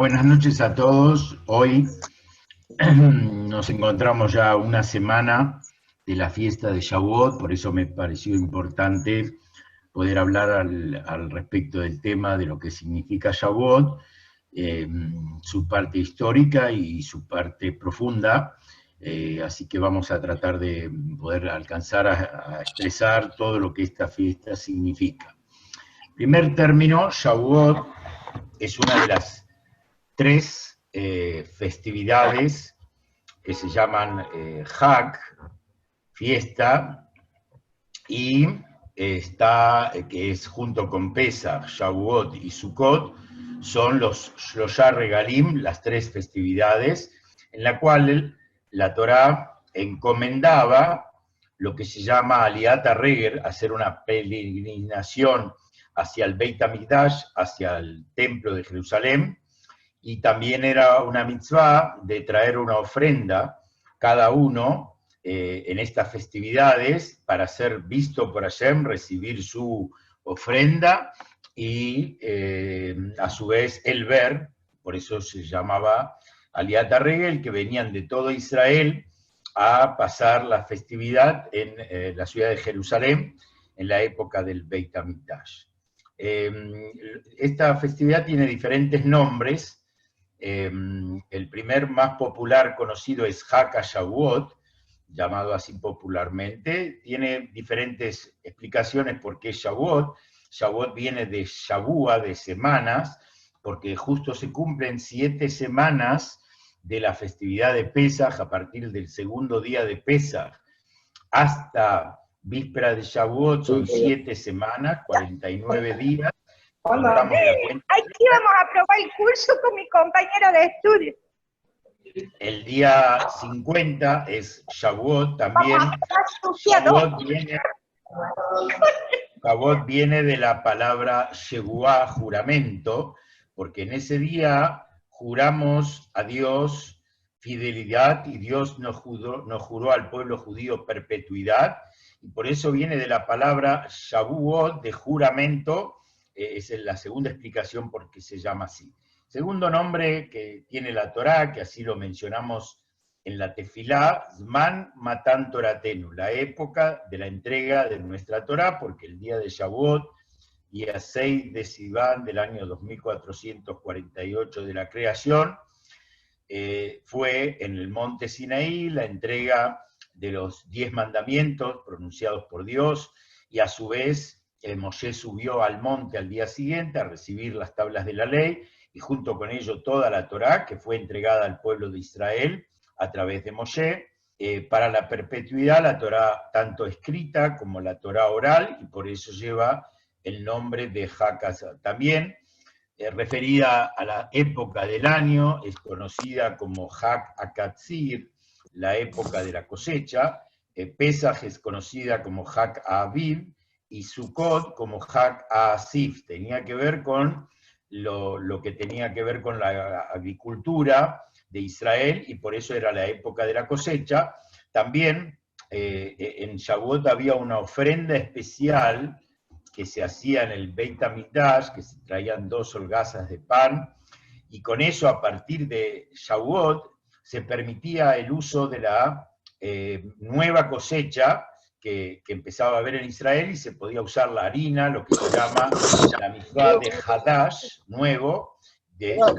Buenas noches a todos. Hoy nos encontramos ya una semana de la fiesta de Shavuot, por eso me pareció importante poder hablar al respecto del tema de lo que significa Shavuot, su parte histórica y su parte profunda. Así que vamos a tratar de poder alcanzar a expresar todo lo que esta fiesta significa. Primer término, Shavuot es una de las tres festividades que se llaman Hag, fiesta, y que es junto con Pesach, Shavuot y Sukkot, son los Shloshá Regalim, las tres festividades, en la cual la Torá encomendaba lo que se llama Aliyat HaReger, hacer una peregrinación hacia el Beit HaMikdash, hacia el Templo de Jerusalén, y también era una mitzvah de traer una ofrenda cada uno en estas festividades para ser visto por Hashem, recibir su ofrenda y a su vez el ver, por eso se llamaba Aliyat HaRegel, que venían de todo Israel a pasar la festividad en la ciudad de Jerusalén en la época del Beit HaMikdash. Esta festividad tiene diferentes nombres. El primer más popular conocido es Hag HaShavuot, llamado así popularmente. Tiene diferentes explicaciones por qué Shavuot. Shavuot viene de Shavua, de semanas, porque justo se cumplen 7 semanas de la festividad de Pesaj, a partir del segundo día de Pesaj hasta víspera de Shavuot, son 7 semanas, 49 días. Hola. Aquí vamos a probar el curso con mi compañero de estudio. El día 50 es Shavuot también. Shavuot viene de la palabra Shevuah, juramento, porque en ese día juramos a Dios fidelidad y Dios nos juró al pueblo judío perpetuidad, y por eso viene de la palabra Shavuot, de juramento. Esa es la segunda explicación por qué se llama así. Segundo nombre que tiene la Torá, que así lo mencionamos en la Tefilá, Zman Matan Toratenu, la época de la entrega de nuestra Torá, porque el día de Shavuot, día 6 de Sivan del año 2448 de la creación, fue en el monte Sinaí la entrega de los 10 mandamientos pronunciados por Dios, y a su vez Moshe subió al monte al día siguiente a recibir las tablas de la ley, y junto con ello toda la Torá, que fue entregada al pueblo de Israel a través de Moshe, para la perpetuidad, la Torá tanto escrita como la Torá oral, y por eso lleva el nombre de Hag. También, referida a la época del año, es conocida como Hag HaKatzir, la época de la cosecha. Pesaj es conocida como Hag HaAviv, y Sukkot como Hag HaAsif. Tenía que ver con lo que tenía que ver con la agricultura de Israel, y por eso era la época de la cosecha. También en Shavuot había una ofrenda especial que se hacía en el Beit HaMikdash, que se traían 2 holgazas de pan, y con eso, a partir de Shavuot, se permitía el uso de la nueva cosecha que empezaba a haber en Israel, y se podía usar la harina, lo que se llama la mitzvah de Hadash, nuevo.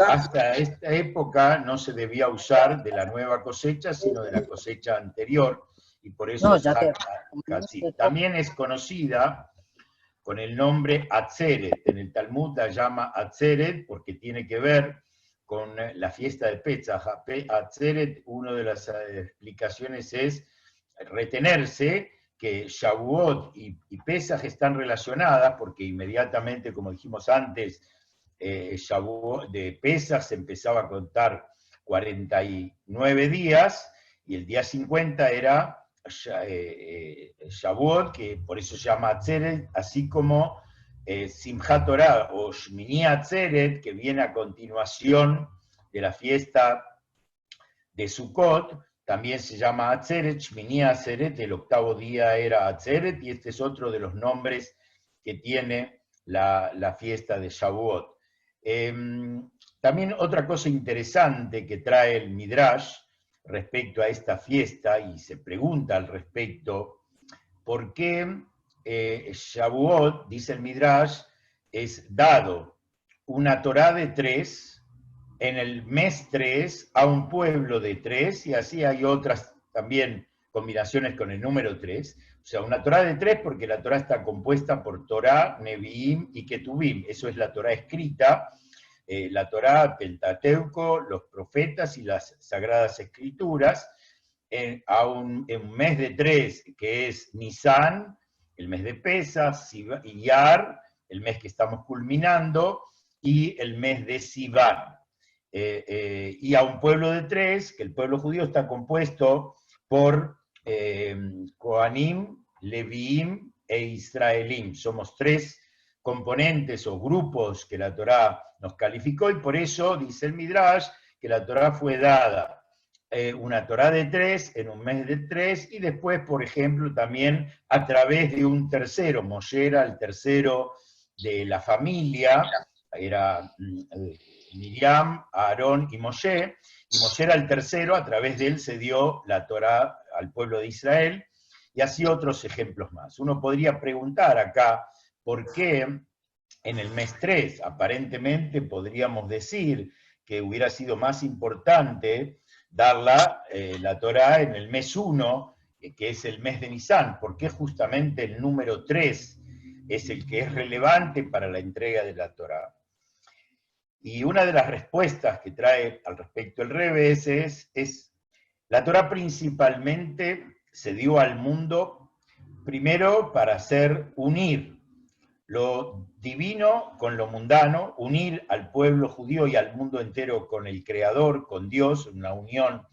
Hasta esta época no se debía usar de la nueva cosecha, sino de la cosecha anterior, y por eso es Hag HaKatzir. También es conocida con el nombre Atzeret. En el Talmud la llama Atzeret porque tiene que ver con la fiesta de Pesach. Atzeret, una de las explicaciones es retenerse, que Shavuot y Pesach están relacionadas, porque inmediatamente, como dijimos antes, Shavuot de Pesach se empezaba a contar 49 días, y el día 50 era Shavuot, que por eso se llama Atzeret, así como Simchat Torah o Shmini Atzeret, que viene a continuación de la fiesta de Sukkot, también se llama Atzeret. Shmini Atzeret, el octavo día era Atzeret, y este es otro de los nombres que tiene la fiesta de Shavuot. También otra cosa interesante que trae el Midrash respecto a esta fiesta, y se pregunta al respecto, ¿por qué Shavuot, dice el Midrash, es dado una Torá de 3 en el mes 3 a un pueblo de 3, y así hay otras también combinaciones con el número 3? O sea, una Torá de 3 porque la Torá está compuesta por Torá, Neviim y Ketubim. Eso es la Torá escrita, la Torá, Pentateuco, los profetas y las Sagradas Escrituras, en un mes de 3, que es Nisan, el mes de Pesas, Iyar, el mes que estamos culminando, y el mes de Sivan. Y a un pueblo de 3, que el pueblo judío está compuesto por Kohanim, Leviim e Israelim. Somos 3 componentes o grupos que la Torá nos calificó, y por eso dice el Midrash que la Torá fue dada una Torá de 3 en un mes de 3, y después, por ejemplo, también a través de un tercero. Moshe era el tercero de la familia, era Miriam, Aarón y Moshe era el tercero, a través de él se dio la Torá al pueblo de Israel, y así otros ejemplos más. Uno podría preguntar acá, ¿por qué en el mes 3? Aparentemente podríamos decir que hubiera sido más importante darla, la Torá, en el mes 1, que es el mes de Nisan. ¿Por qué justamente el número 3 es el que es relevante para la entrega de la Torá? Y una de las respuestas que trae al respecto el Rebbe es la Torá principalmente se dio al mundo primero para unir lo divino con lo mundano, unir al pueblo judío y al mundo entero con el Creador, con Dios, una unión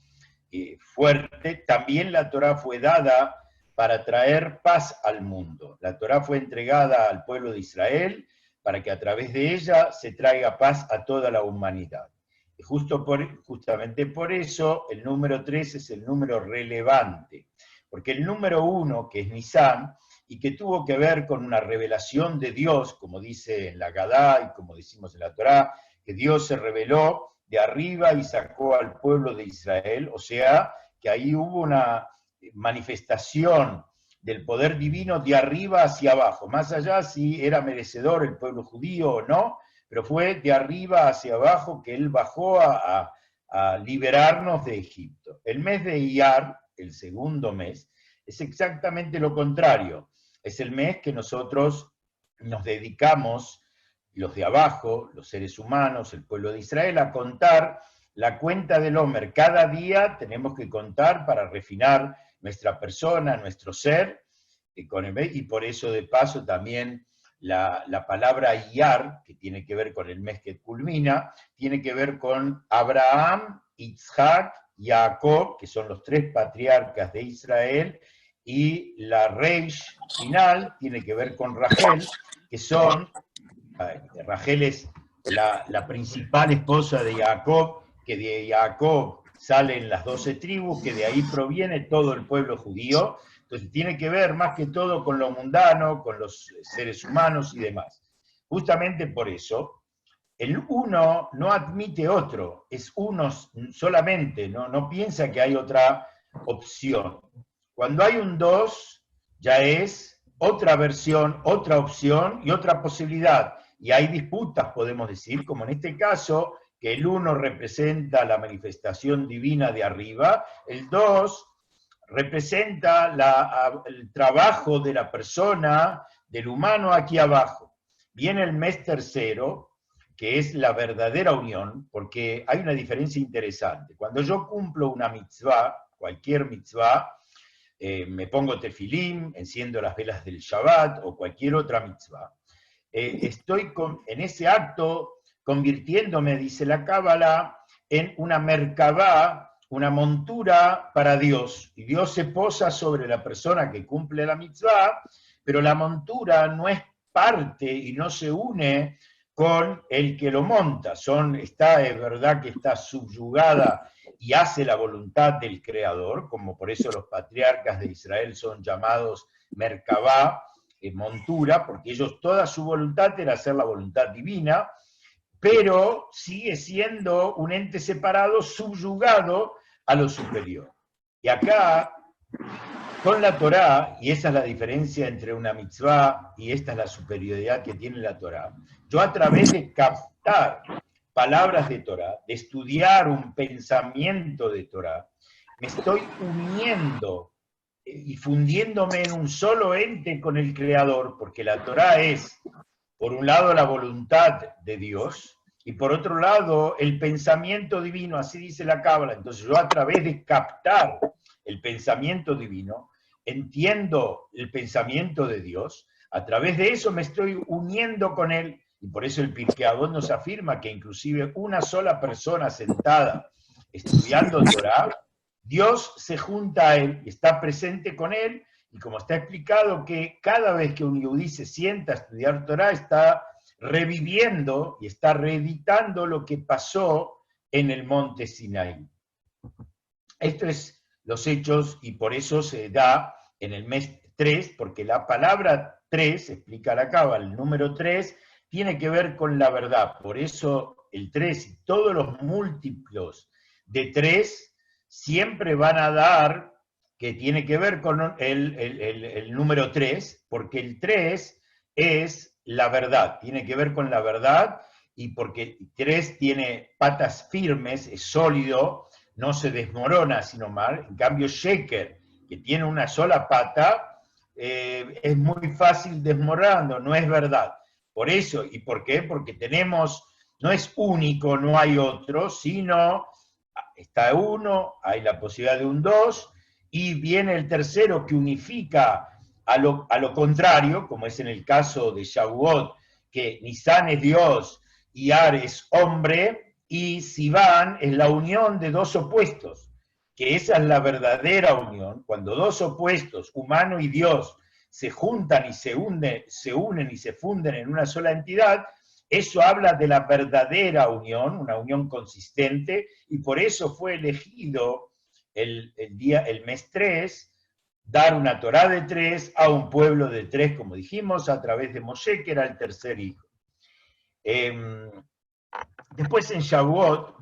fuerte. También la Torá fue dada para traer paz al mundo. La Torá fue entregada al pueblo de Israel para que a través de ella se traiga paz a toda la humanidad. Y justamente por eso el número 3 es el número relevante, porque el número 1, que es Nisan, y que tuvo que ver con una revelación de Dios, como dice en la Gadá y como decimos en la Torá, que Dios se reveló de arriba y sacó al pueblo de Israel, o sea, que ahí hubo una manifestación del poder divino de arriba hacia abajo, más allá si era merecedor el pueblo judío o no, pero fue de arriba hacia abajo que él bajó a liberarnos de Egipto. El mes de Iyar, el segundo mes, es exactamente lo contrario. Es el mes que nosotros nos dedicamos, los de abajo, los seres humanos, el pueblo de Israel, a contar la cuenta del Omer. Cada día tenemos que contar para refinar nuestra persona, nuestro ser, y por eso de paso también la palabra Iyar, que tiene que ver con el mes que culmina, tiene que ver con Abraham, Isaac y Jacob, que son los 3 patriarcas de Israel, y la Reish final tiene que ver con Rachel, que son, Rachel es la principal esposa de Jacob, que de Jacob salen las 12 tribus, que de ahí proviene todo el pueblo judío. Entonces tiene que ver más que todo con lo mundano, con los seres humanos y demás. Justamente por eso, el uno no admite otro, es uno solamente, no piensa que hay otra opción. Cuando hay un 2, ya es otra versión, otra opción y otra posibilidad. Y hay disputas, podemos decir, como en este caso, que el 1 representa la manifestación divina de arriba, el 2 representa el trabajo de la persona, del humano aquí abajo. Viene el mes tercero, que es la verdadera unión, porque hay una diferencia interesante. Cuando yo cumplo una mitzvah, cualquier mitzvah, me pongo tefilín, enciendo las velas del Shabbat o cualquier otra mitzvah, estoy en ese acto convirtiéndome, dice la Cábala, en una merkabá, una montura para Dios. Y Dios se posa sobre la persona que cumple la mitzvah, pero la montura no es parte y no se une con el que lo monta. Es verdad que está subyugada y hace la voluntad del Creador, como por eso los patriarcas de Israel son llamados merkabá, montura, porque ellos toda su voluntad era hacer la voluntad divina, pero sigue siendo un ente separado, subyugado a lo superior. Y acá, con la Torá, y esa es la diferencia entre una mitzvah y esta es la superioridad que tiene la Torá, yo a través de captar palabras de Torá, de estudiar un pensamiento de Torá, me estoy uniendo y fundiéndome en un solo ente con el Creador, porque la Torá es, por un lado, la voluntad de Dios, y por otro lado, el pensamiento divino, así dice la Cábala. Entonces yo a través de captar el pensamiento divino, entiendo el pensamiento de Dios, a través de eso me estoy uniendo con Él, y por eso el Pirkei Avot nos afirma que inclusive una sola persona sentada estudiando Torá, Dios se junta a Él, está presente con Él, y como está explicado que cada vez que un yudí se sienta a estudiar Torá, está reviviendo y está reeditando lo que pasó en el monte Sinaí. Esto es los hechos y por eso se da en el mes 3, porque la palabra 3, explica la Cábala, el número 3, tiene que ver con la verdad. Por eso el 3 y todos los múltiplos de 3 siempre van a dar que tiene que ver con el número 3, porque el 3 es la verdad, tiene que ver con la verdad, y porque 3 tiene patas firmes, es sólido, no se desmorona sino mal. En cambio Sheker, que tiene una sola pata, es muy fácil desmoronando, no es verdad. Por eso, ¿y por qué? Porque tenemos, no es único, no hay otro, sino está uno, hay la posibilidad de un dos, y viene el tercero que unifica a lo contrario, como es en el caso de Shavuot, que Nisan es Dios y Ar es hombre, y Sivan es la unión de dos opuestos, que esa es la verdadera unión, cuando dos opuestos, humano y Dios, se juntan y se unen y se funden en una sola entidad. Eso habla de la verdadera unión, una unión consistente, y por eso fue elegido el mes 3, dar una Torá de 3 a un pueblo de 3, como dijimos, a través de Moshe, que era el tercer hijo. Después en Shavuot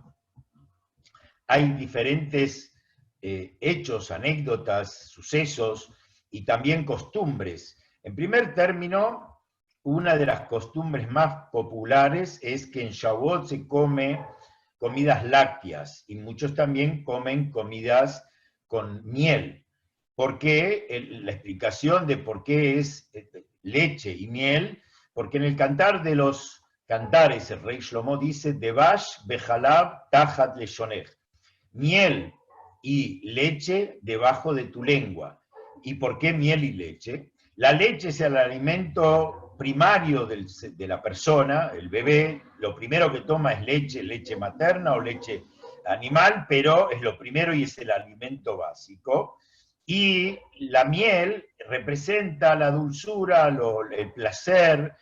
hay diferentes hechos, anécdotas, sucesos y también costumbres. En primer término, una de las costumbres más populares es que en Shavuot se come comidas lácteas y muchos también comen comidas con miel. ¿Por qué? La explicación de por qué es leche y miel, porque en el Cantar de los Cantares el rey Shlomo dice Devash bejalab tajat leshonech, miel y leche debajo de tu lengua. ¿Y por qué miel y leche? La leche es el alimento primario de la persona, el bebé, lo primero que toma es leche materna o leche animal, pero es lo primero y es el alimento básico. Y la miel representa la dulzura, el placer,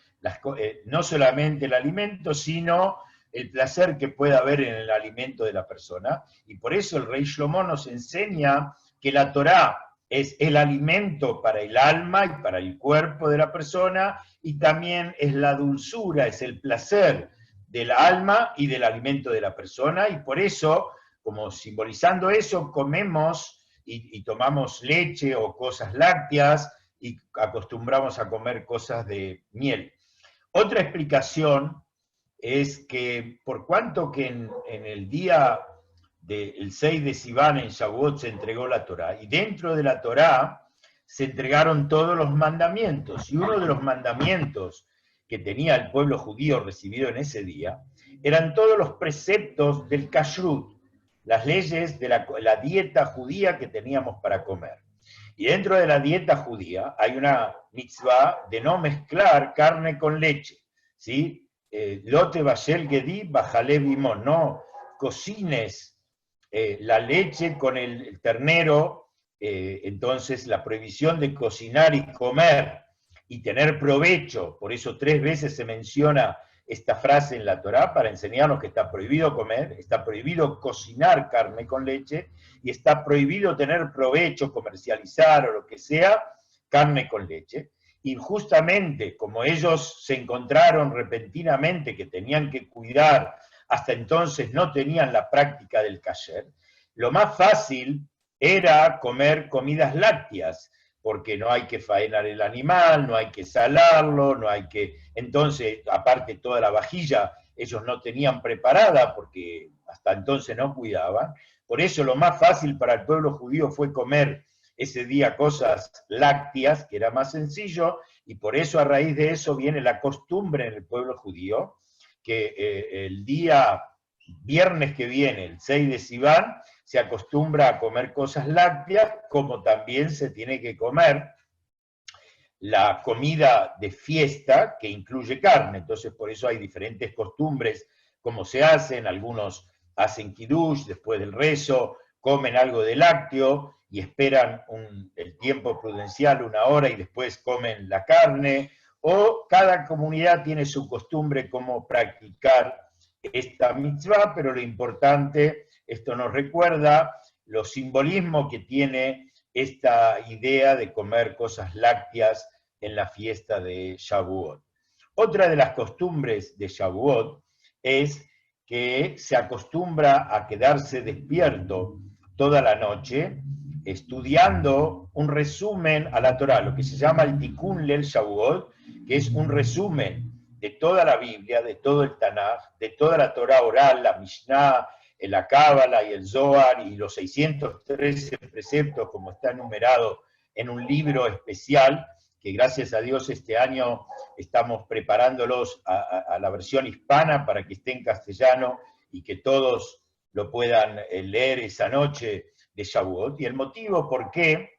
no solamente el alimento, sino el placer que puede haber en el alimento de la persona. Y por eso el rey Shlomo nos enseña que la Torá es el alimento para el alma y para el cuerpo de la persona, y también es la dulzura, es el placer del alma y del alimento de la persona, y por eso, como simbolizando eso, comemos y tomamos leche o cosas lácteas y acostumbramos a comer cosas de miel. Otra explicación es que por cuanto que en el día del 6 de Sivan en Shavuot se entregó la Torá, y dentro de la Torá se entregaron todos los mandamientos, y uno de los mandamientos que tenía el pueblo judío recibido en ese día eran todos los preceptos del kashrut, las leyes de la dieta judía que teníamos para comer. Y dentro de la dieta judía hay una mitzvah de no mezclar carne con leche, ¿sí? Lote bashel gedi bajale bimón, no cocines la leche con el ternero, entonces la prohibición de cocinar y comer y tener provecho, por eso 3 veces se menciona esta frase en la Torá para enseñarnos que está prohibido comer, está prohibido cocinar carne con leche y está prohibido tener provecho, comercializar o lo que sea, carne con leche. y justamente como ellos se encontraron repentinamente que tenían que cuidar, hasta entonces no tenían la práctica del kasher, lo más fácil era comer comidas lácteas, porque no hay que faenar el animal, no hay que salarlo, no hay que... Entonces, aparte toda la vajilla, ellos no tenían preparada, porque hasta entonces no cuidaban. Por eso lo más fácil para el pueblo judío fue comer ese día cosas lácteas, que era más sencillo, y por eso a raíz de eso viene la costumbre en el pueblo judío, que el día viernes que viene, el 6 de Sivan, se acostumbra a comer cosas lácteas, como también se tiene que comer la comida de fiesta que incluye carne. Entonces, por eso hay diferentes costumbres, como se hacen. Algunos hacen kiddush después del rezo, comen algo de lácteo y esperan el tiempo prudencial, 1 hora, y después comen la carne. O cada comunidad tiene su costumbre cómo practicar esta mitzvah, pero lo importante, esto nos recuerda los simbolismos que tiene esta idea de comer cosas lácteas en la fiesta de Shavuot. Otra de las costumbres de Shavuot es que se acostumbra a quedarse despierto toda la noche estudiando un resumen a la Torá, lo que se llama el Tikkun Leil Shavuot, que es un resumen de toda la Biblia, de todo el Tanaj, de toda la Torá oral, la Mishnah, la Cábala y el Zohar, y los 613 preceptos, como está enumerado en un libro especial, que gracias a Dios este año estamos preparándolos a la versión hispana para que esté en castellano y que todos lo puedan leer esa noche de Shavuot. Y el motivo por qué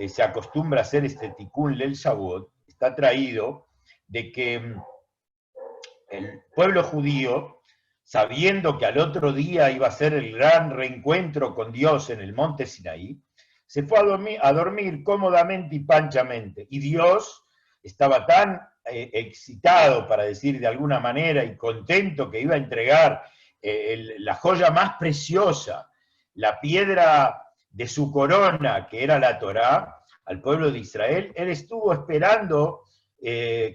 se acostumbra a hacer este Tikkun Leil Shavuot está traído de que el pueblo judío, sabiendo que al otro día iba a ser el gran reencuentro con Dios en el monte Sinaí, se fue a dormir cómodamente y panchamente. Y Dios estaba tan excitado, para decir de alguna manera, y contento que iba a entregar la joya más preciosa, la piedra de su corona, que era la Torá, al pueblo de Israel. Él estuvo esperando,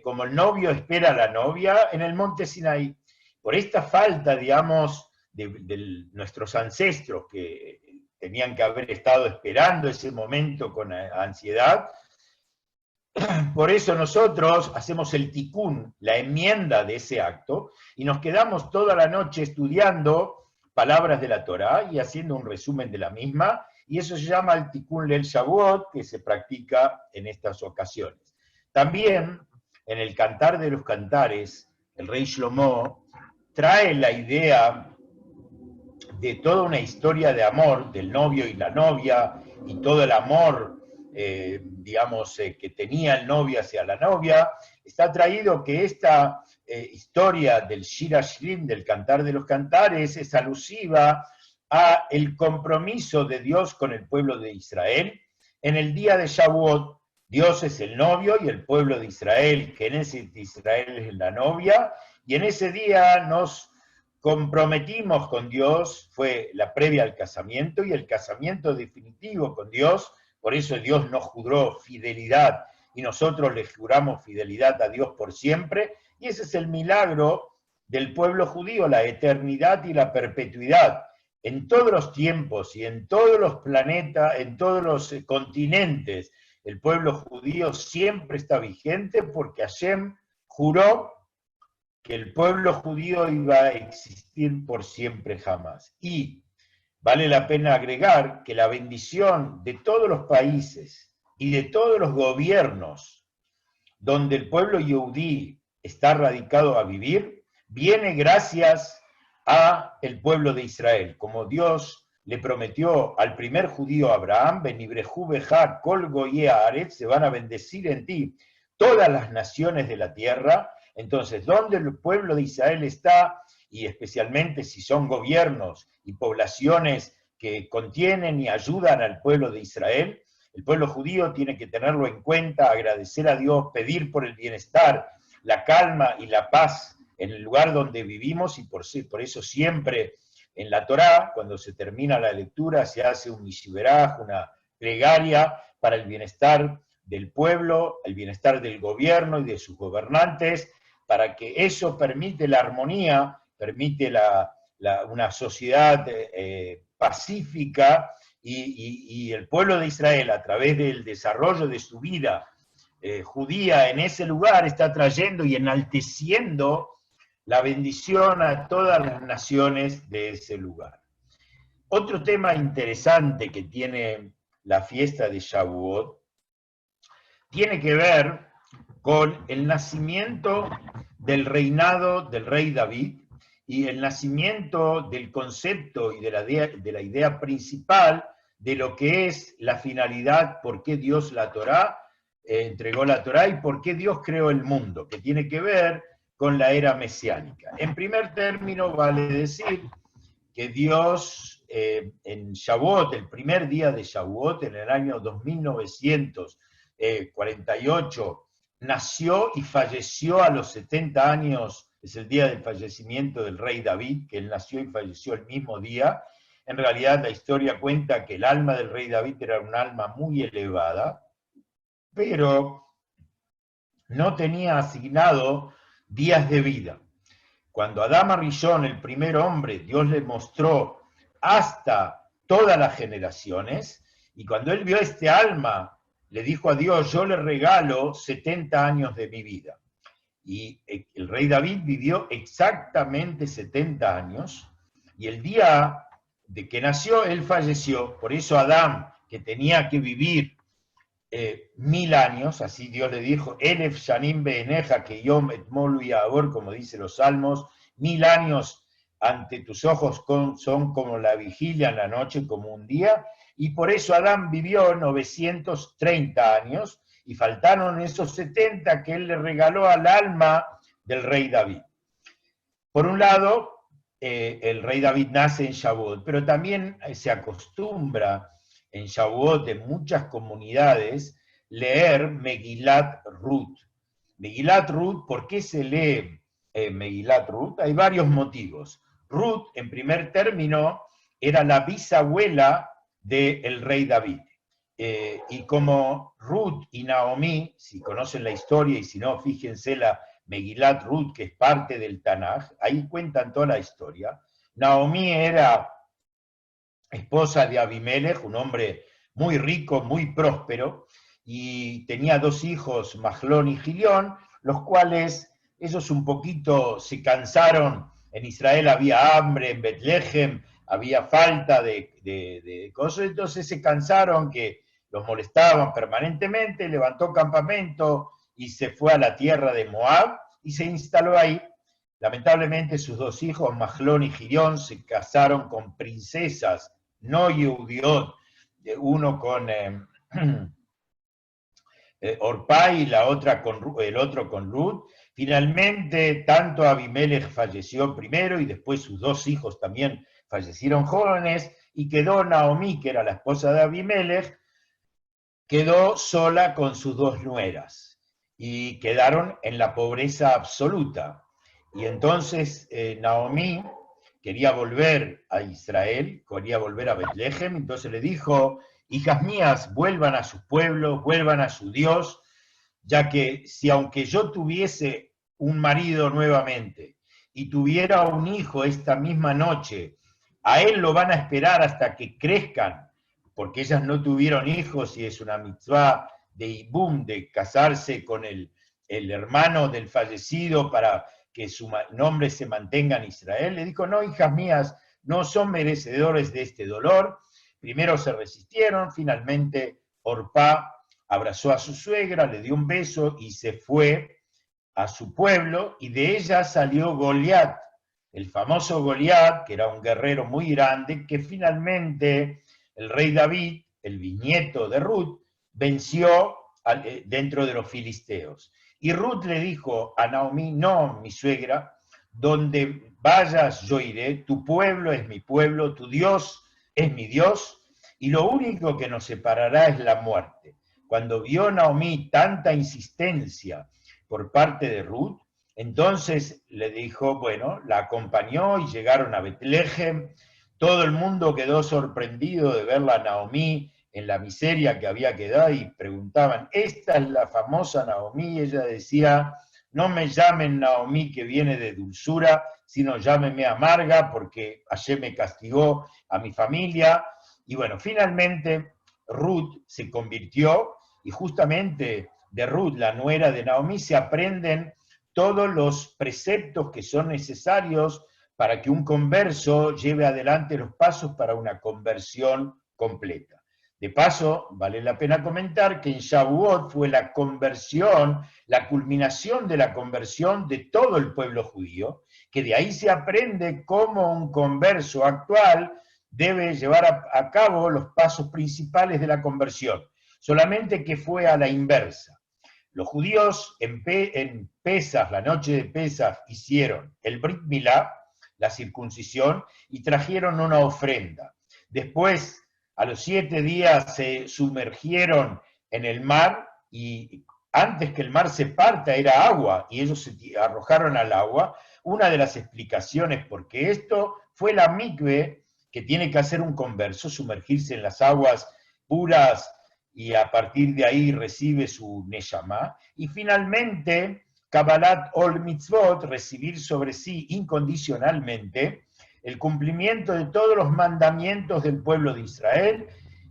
como el novio espera a la novia, en el monte Sinaí. Por esta falta, digamos, de nuestros ancestros que tenían que haber estado esperando ese momento con ansiedad. Por eso nosotros hacemos el tikkun, la enmienda de ese acto, y nos quedamos toda la noche estudiando palabras de la Torá y haciendo un resumen de la misma, y eso se llama el tikkun leil Shavuot, que se practica en estas ocasiones. También, en el Cantar de los Cantares, el rey Shlomo trae la idea de toda una historia de amor del novio y la novia, y todo el amor, digamos, que tenía el novio hacia la novia. Está traído que esta historia del Shir Hashirim, del Cantar de los Cantares, es alusiva a el compromiso de Dios con el pueblo de Israel. En el día de Shavuot, Dios es el novio y el pueblo de Israel, Knesset de Israel, es la novia, y en ese día nos comprometimos con Dios, fue la previa al casamiento, y el casamiento definitivo con Dios. Por eso Dios nos juró fidelidad y nosotros le juramos fidelidad a Dios por siempre, y ese es el milagro del pueblo judío, la eternidad y la perpetuidad. En todos los tiempos y en todos los planetas, en todos los continentes, el pueblo judío siempre está vigente porque Hashem juró que el pueblo judío iba a existir por siempre jamás. Y vale la pena agregar que la bendición de todos los países y de todos los gobiernos donde el pueblo yehudí está radicado a vivir, viene gracias a el pueblo de Israel. Como Dios le prometió al primer judío Abraham, Benibrejú Bejá, Kol Goyé Haaretz, se van a bendecir en ti todas las naciones de la tierra. Entonces, donde el pueblo de Israel está, y especialmente si son gobiernos y poblaciones que contienen y ayudan al pueblo de Israel, el pueblo judío tiene que tenerlo en cuenta, agradecer a Dios, pedir por el bienestar, la calma y la paz en el lugar donde vivimos, y por eso siempre en la Torá, cuando se termina la lectura, se hace un mishiberaj, una plegaria para el bienestar del pueblo, el bienestar del gobierno y de sus gobernantes, para que eso permite la armonía, permite una sociedad pacífica, y el pueblo de Israel, a través del desarrollo de su vida judía en ese lugar, está trayendo y enalteciendo la bendición a todas las naciones de ese lugar. Otro tema interesante que tiene la fiesta de Shavuot tiene que ver con el nacimiento del reinado del rey David y el nacimiento del concepto y de la idea principal de lo que es la finalidad, por qué Dios entregó la Torá y por qué Dios creó el mundo, que tiene que ver con la era mesiánica. En primer término, vale decir que Dios en Shavuot, el primer día de Shavuot, en el año 2948, nació y falleció a los 70 años, es el día del fallecimiento del rey David, que él nació y falleció el mismo día. En realidad la historia cuenta que el alma del rey David era un alma muy elevada, pero no tenía asignado días de vida. Cuando Adán Arishon, el primer hombre, Dios le mostró hasta todas las generaciones, y cuando él vio este alma, le dijo a Dios, yo le regalo 70 años de mi vida. Y el rey David vivió exactamente 70 años, y el día de que nació, él falleció. Por eso Adán, que tenía que vivir 1000 años, así Dios le dijo, Elef Shanim Beeneja que Yom Etmolu Yahor, como dice los Salmos, 1000 años ante tus ojos son como la vigilia en la noche, como un día, y por eso Adán vivió 930 años, y faltaron esos 70 que él le regaló al alma del rey David. Por un lado, el rey David nace en Shavuot, pero también se acostumbra en Shavuot, en muchas comunidades, leer Megilat Ruth. Megilat Ruth, ¿por qué se lee Megilat Ruth? Hay varios motivos. Ruth, en primer término, era la bisabuela del rey David. Y como Ruth y Naomi, si conocen la historia y si no, fíjense la Megilat Ruth, que es parte del Tanaj, ahí cuentan toda la historia. Naomi era esposa de Abimelech, un hombre muy rico, muy próspero, y tenía 2 hijos, Mahlón y Gilión, los cuales ellos un poquito se cansaron. En Israel había hambre, en Betlehem había falta de cosas, entonces se cansaron que los molestaban permanentemente, levantó campamento y se fue a la tierra de Moab y se instaló ahí. Lamentablemente sus 2 hijos, Mahlón y Gilión, se casaron con princesas no Yehudiot, uno con Orpá y el otro con Ruth. Finalmente, tanto Abimelech falleció primero y después sus 2 hijos también fallecieron jóvenes, y quedó Naomi, que era la esposa de Abimelech, quedó sola con sus 2 nueras y quedaron en la pobreza absoluta. Y entonces Naomi quería volver a Israel, quería volver a Betlehem, entonces le dijo, hijas mías, vuelvan a su pueblo, vuelvan a su Dios, ya que si aunque yo tuviese un marido nuevamente y tuviera un hijo esta misma noche, a él lo van a esperar hasta que crezcan, porque ellas no tuvieron hijos y es una mitzvah de Ibum, de casarse con el hermano del fallecido para que su nombre se mantenga en Israel. Le dijo, no, hijas mías, no son merecedores de este dolor. Primero se resistieron, finalmente Orpá abrazó a su suegra, le dio un beso y se fue a su pueblo, y de ella salió Goliat, el famoso Goliat, que era un guerrero muy grande, que finalmente el rey David, el bisnieto de Ruth, venció dentro de los filisteos. Y Ruth le dijo a Naomi, no, mi suegra, donde vayas yo iré, tu pueblo es mi pueblo, tu Dios es mi Dios, y lo único que nos separará es la muerte. Cuando vio Naomi tanta insistencia por parte de Ruth, entonces le dijo, bueno, la acompañó y llegaron a Betlehem. Todo el mundo quedó sorprendido de verla a Naomi en la miseria que había quedado y preguntaban, ¿esta es la famosa Naomí? Y ella decía, no me llamen Naomí que viene de dulzura, sino llámenme amarga porque ayer me castigó a mi familia. Y bueno, finalmente Ruth se convirtió y justamente de Ruth, la nuera de Naomí, se aprenden todos los preceptos que son necesarios para que un converso lleve adelante los pasos para una conversión completa. De paso, vale la pena comentar que en Shavuot fue la conversión, la culminación de la conversión de todo el pueblo judío, que de ahí se aprende cómo un converso actual debe llevar a cabo los pasos principales de la conversión, solamente que fue a la inversa. Los judíos en Pesaj, la noche de Pesaj, hicieron el Brit Milá, la circuncisión, y trajeron una ofrenda. Después, a los 7 días se sumergieron en el mar y antes que el mar se parta era agua y ellos se arrojaron al agua. Una de las explicaciones porque esto fue la mikve que tiene que hacer un converso, sumergirse en las aguas puras y a partir de ahí recibe su neshama. Y finalmente, Kabbalat Ol Mitzvot, recibir sobre sí incondicionalmente el cumplimiento de todos los mandamientos del pueblo de Israel,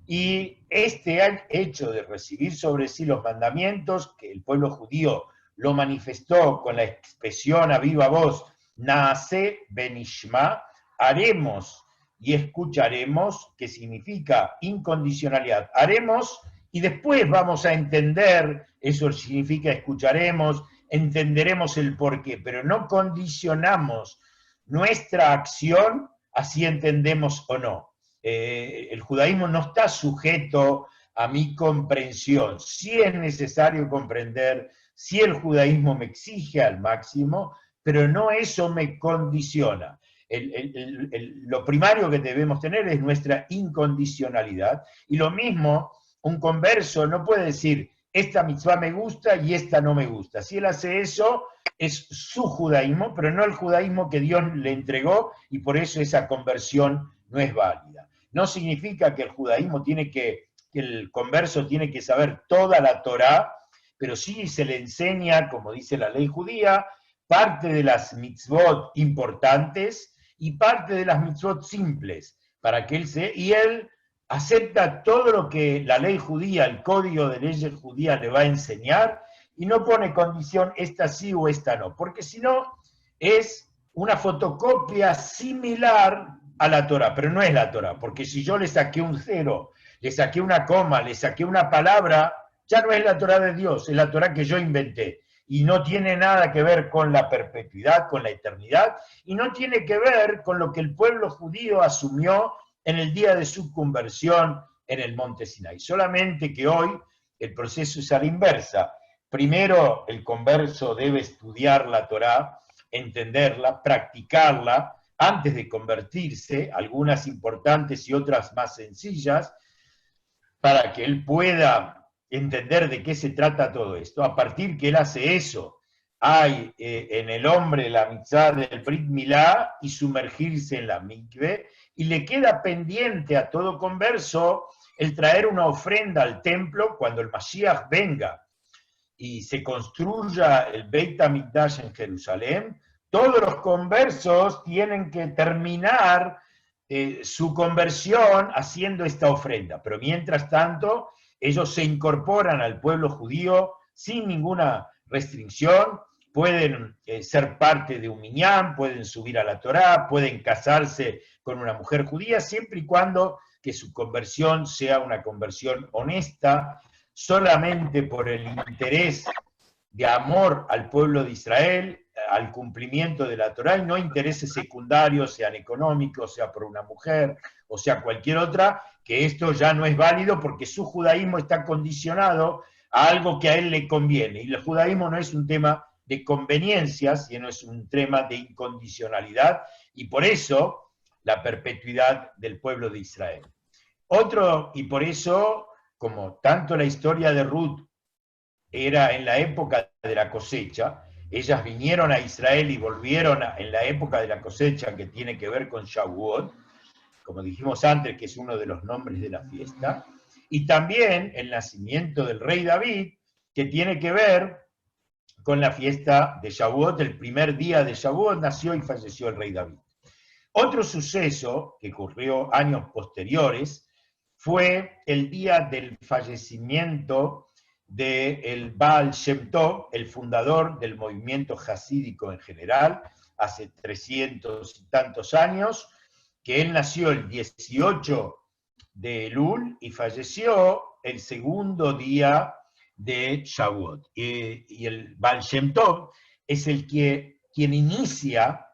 y este hecho de recibir sobre sí los mandamientos, que el pueblo judío lo manifestó con la expresión a viva voz, Naase benishma, haremos y escucharemos, que significa incondicionalidad. Haremos y después vamos a entender, eso significa escucharemos, entenderemos el porqué, pero no condicionamos nuestra acción, así entendemos o no. El judaísmo no está sujeto a mi comprensión. Sí es necesario comprender, sí el judaísmo me exige al máximo, pero no eso me condiciona. Lo primario que debemos tener es nuestra incondicionalidad, y lo mismo, un converso no puede decir, esta mitzvah me gusta y esta no me gusta. Si él hace eso, es su judaísmo, pero no el judaísmo que Dios le entregó, y por eso esa conversión no es válida. No significa que el judaísmo que el converso tiene que saber toda la Torá, pero sí se le enseña, como dice la ley judía, parte de las mitzvot importantes y parte de las mitzvot simples, para que él acepta todo lo que la ley judía, el código de leyes judía le va a enseñar, y no pone condición esta sí o esta no, porque si no es una fotocopia similar a la Torá, pero no es la Torá, porque si yo le saqué un cero, le saqué una coma, le saqué una palabra, ya no es la Torá de Dios, es la Torá que yo inventé, y no tiene nada que ver con la perpetuidad, con la eternidad, y no tiene que ver con lo que el pueblo judío asumió en el día de su conversión en el monte Sinai. Solamente que hoy el proceso es a la inversa. Primero el converso debe estudiar la Torá, entenderla, practicarla, antes de convertirse, algunas importantes y otras más sencillas, para que él pueda entender de qué se trata todo esto. A partir que él hace eso, hay en el hombre la mitzvah del Brit Milá y sumergirse en la mikve, y le queda pendiente a todo converso el traer una ofrenda al templo cuando el Mashiach venga y se construya el Beit HaMikdash en Jerusalén. Todos los conversos tienen que terminar su conversión haciendo esta ofrenda, pero mientras tanto ellos se incorporan al pueblo judío sin ninguna restricción, pueden ser parte de un minyan, pueden subir a la Torá, pueden casarse con una mujer judía, siempre y cuando que su conversión sea una conversión honesta, solamente por el interés de amor al pueblo de Israel, al cumplimiento de la Torá, y no intereses secundarios, sean económicos, sea por una mujer, o sea cualquier otra, que esto ya no es válido porque su judaísmo está condicionado a algo que a él le conviene. Y el judaísmo no es un tema de conveniencias, sino es un tema de incondicionalidad, y por eso la perpetuidad del pueblo de Israel. Y por eso, como tanto la historia de Ruth era en la época de la cosecha, ellas vinieron a Israel y volvieron en la época de la cosecha, que tiene que ver con Shavuot, como dijimos antes, que es uno de los nombres de la fiesta, y también el nacimiento del rey David, que tiene que ver con la fiesta de Shavuot. El primer día de Shavuot nació y falleció el rey David. Otro suceso que ocurrió años posteriores fue el día del fallecimiento del Baal Shem Tov, el fundador del movimiento jasídico en general, hace 300 y tantos años, que él nació el 18 de Elul y falleció el segundo día de Shavuot. Y el Baal Shem Tov es quien inicia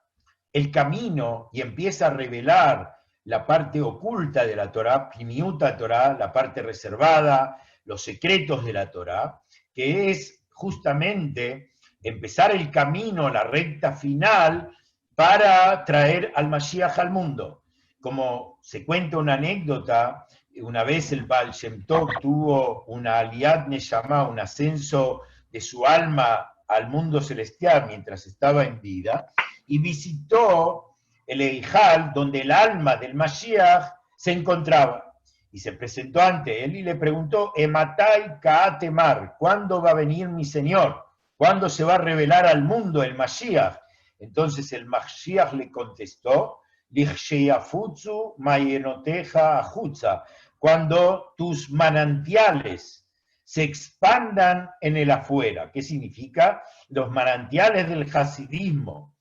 el camino y empieza a revelar la parte oculta de la Torá, Pnimiut Torá, la parte reservada, los secretos de la Torá, que es justamente empezar el camino, la recta final, para traer al Mashiach al mundo. Como se cuenta una anécdota, una vez el Baal Shem Tov tuvo una aliyat neshama, un ascenso de su alma al mundo celestial mientras estaba en vida, y visitó el Eijal, donde el alma del Mashiach se encontraba. Y se presentó ante él y le preguntó, Ematai Kaatemar, ¿cuándo va a venir mi Señor? ¿Cuándo se va a revelar al mundo el Mashiach? Entonces el Mashiach le contestó, Lichsheyafutzu Mayenoteja Ajutza, cuando tus manantiales se expandan en el afuera. ¿Qué significa? Los manantiales del hasidismo,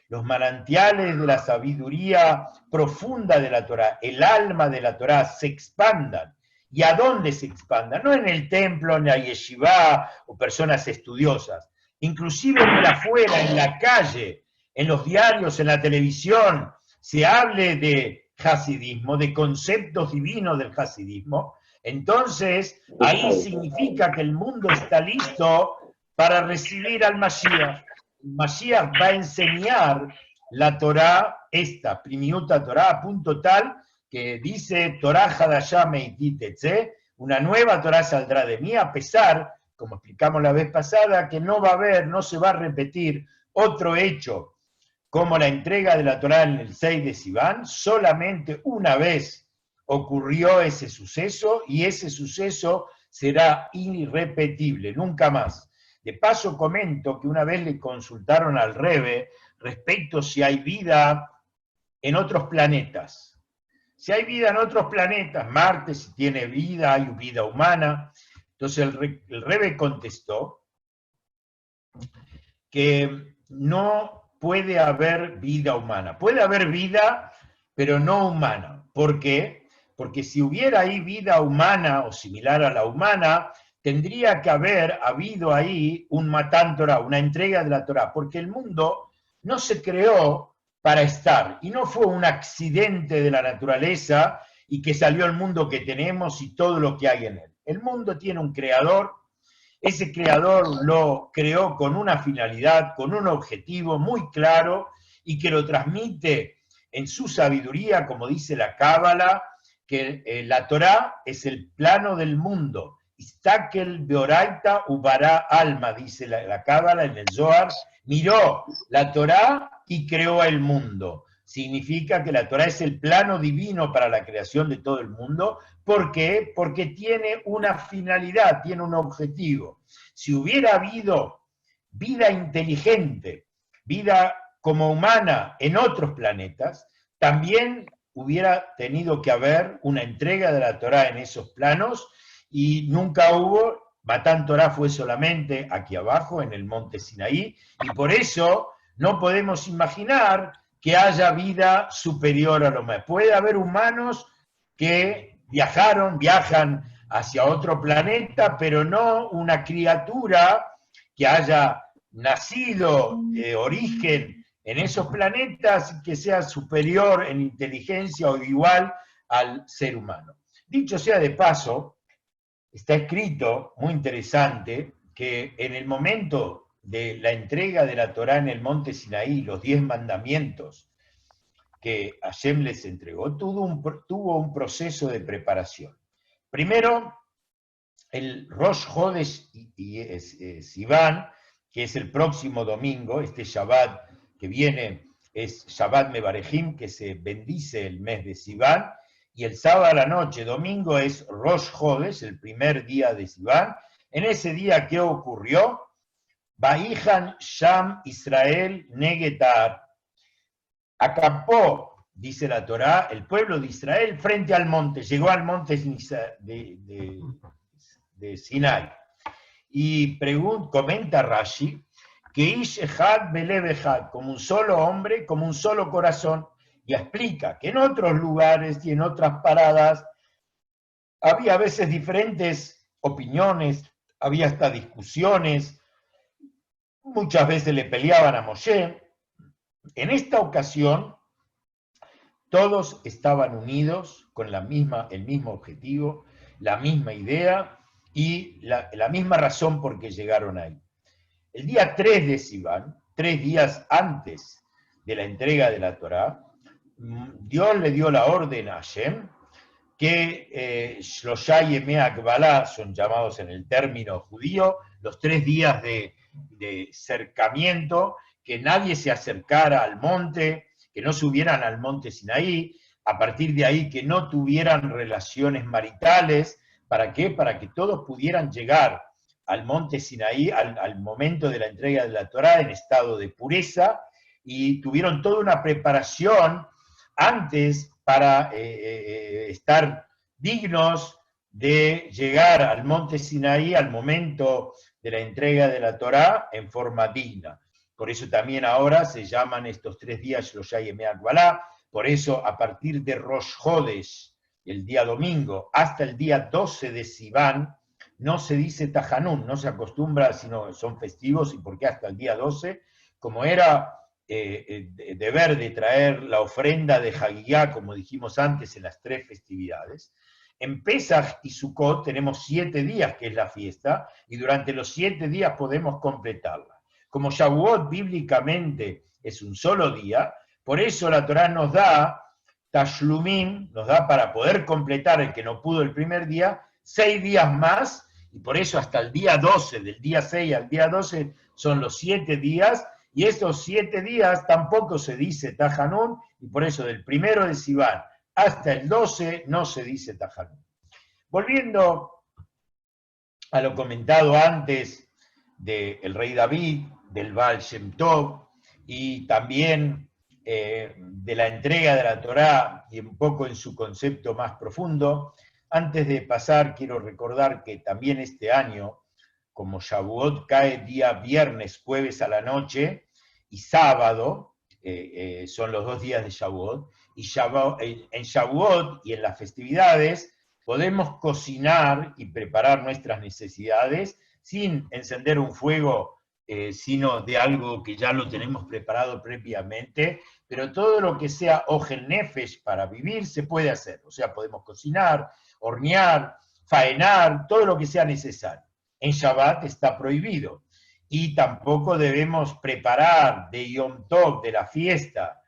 los manantiales de la sabiduría profunda de la Torá, el alma de la Torá, se expandan. ¿Y a dónde se expandan? No en el templo, en la yeshivá o personas estudiosas, inclusive en el afuera, en la calle, en los diarios, en la televisión, se hable de hasidismo, de conceptos divinos del hasidismo, entonces ahí significa que el mundo está listo para recibir al Mashiach. El Mashiach va a enseñar la Torá, esta, Primiuta Torá, a punto tal que dice, Torá Hadashah Meiti Tetze, una nueva Torá saldrá de mí, a pesar, como explicamos la vez pasada, que no va a haber, no se va a repetir otro hecho como la entrega de la Torá en el 6 de Sivan. Solamente una vez ocurrió ese suceso y ese suceso será irrepetible, nunca más. De paso comento que una vez le consultaron al Rebe respecto si hay vida en otros planetas. Si hay vida en otros planetas, Marte, si tiene vida, hay vida humana. Entonces el Rebe contestó que no puede haber vida humana. Puede haber vida, pero no humana. ¿Por qué? Porque si hubiera ahí vida humana o similar a la humana, tendría que haber habido ahí un Matán Torah, una entrega de la Torah, porque el mundo no se creó para estar, y no fue un accidente de la naturaleza y que salió el mundo que tenemos y todo lo que hay en él. El mundo tiene un creador, ese creador lo creó con una finalidad, con un objetivo muy claro y que lo transmite en su sabiduría, como dice la Cábala, que la Torá es el plano del mundo. Istakel beoraita ubará alma, dice la Cábala en el Zohar, miró la Torá y creó el mundo. Significa que la Torá es el plano divino para la creación de todo el mundo. ¿Por qué? Porque tiene una finalidad, tiene un objetivo. Si hubiera habido vida inteligente, vida como humana en otros planetas, también hubiera tenido que haber una entrega de la Torá en esos planos y nunca hubo. Matán Torá fue solamente aquí abajo, en el monte Sinaí, y por eso no podemos imaginar que haya vida superior a lo más. Puede haber humanos que viajan hacia otro planeta, pero no una criatura que haya nacido de origen en esos planetas que sea superior en inteligencia o igual al ser humano. Dicho sea de paso, está escrito, muy interesante, que en el momento de la entrega de la Torá en el monte Sinaí, los 10 mandamientos que Hashem les entregó, tuvo un proceso de preparación. Primero, el Rosh Hodesh Sivan, que es el próximo domingo, este Shabbat que viene es Shabbat Mebarejim, que se bendice el mes de Sivan, y el sábado a la noche, domingo, es Rosh Hodesh, el primer día de Sivan. En ese día, ¿qué ocurrió? Vaihan Sham Israel Negetar. Acampó, dice la Torá, el pueblo de Israel frente al monte, llegó al monte de Sinai. Y comenta Rashi, que Ish Echad Belev Echad, como un solo hombre, como un solo corazón, y explica que en otros lugares y en otras paradas había a veces diferentes opiniones, había hasta discusiones, muchas veces le peleaban a Moshe. En esta ocasión, todos estaban unidos con el mismo objetivo, la misma idea y la misma razón por qué llegaron ahí. El día 3 de Sivan, 3 días antes de la entrega de la Torá, Dios le dio la orden a Hashem que Shlosha Yemei Akbalá son llamados en el término judío, los 3 días de cercamiento, que nadie se acercara al monte, que no subieran al monte Sinaí, a partir de ahí que no tuvieran relaciones maritales. ¿Para qué? Para que todos pudieran llegar al monte Sinaí al momento de la entrega de la Torá en estado de pureza, y tuvieron toda una preparación antes para estar dignos de llegar al monte Sinaí al momento de la entrega de la Torá en forma digna. Por eso también ahora se llaman estos 3 días Shlosha Yemei Akbalá. Por eso a partir de Rosh Hodesh, el día domingo, hasta el día 12 de Sivan, no se dice Tajanún, no se acostumbra, sino son festivos, y porque hasta el día 12, como era deber de traer la ofrenda de Hagigá, como dijimos antes, en las 3 festividades. En Pesaj y Sukkot tenemos 7 días que es la fiesta, y durante los 7 días podemos completarla. Como Shavuot bíblicamente es un solo día, por eso la Torá nos da Tashlumim, nos da para poder completar el que no pudo el primer día, 6 días más, y por eso hasta el día 12, del día 6 al día 12, son los 7 días, y estos 7 días tampoco se dice Tajanún, y por eso del 1 de Sivan hasta el 12 no se dice Tajanún. Volviendo a lo comentado antes del rey David, del Baal Shem Tov, y también de la entrega de la Torá, y un poco en su concepto más profundo, antes de pasar quiero recordar que también este año, como Shavuot cae día viernes, jueves a la noche, y sábado, son los 2 días de Shavuot, y en Shavuot y en las festividades podemos cocinar y preparar nuestras necesidades sin encender un fuego, sino de algo que ya lo tenemos preparado previamente, pero todo lo que sea Ojel Nefesh para vivir se puede hacer, o sea, podemos cocinar, hornear, faenar, todo lo que sea necesario. En Shabbat está prohibido, y tampoco debemos preparar de Yom Tov, de la fiesta,